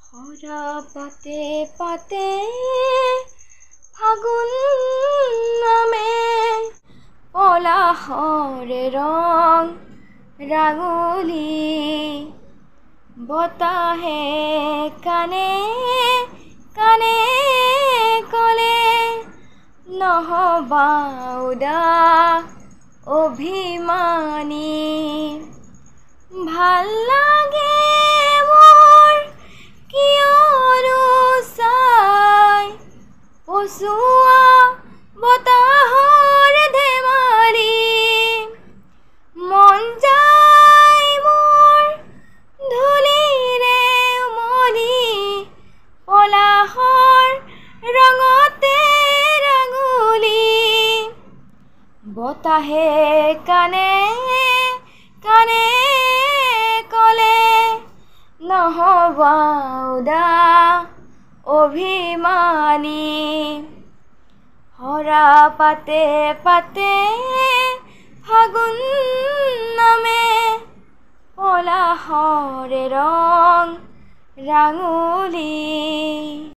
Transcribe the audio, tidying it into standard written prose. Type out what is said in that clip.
হৰা পাতে পাতে ফাগুন নামে পলাশৰে ৰং ৰাঙলী বতাহে কানে কানে কলে নহবা উদাস অভিমানী ভাল লাগে মোৰ কিয়নো চাই পচোৱা বতাহৰ ধেমালি মন যায় মোৰ ধূলিৰে উমলি পলাশৰ ৰঙতে ৰাঙলী বতাহে কানে কানে কলে নহবা উদাস অভিমানী হৰা পাতে পাতে ফাগুন নামে পলাশৰে ৰং ৰাঙলী।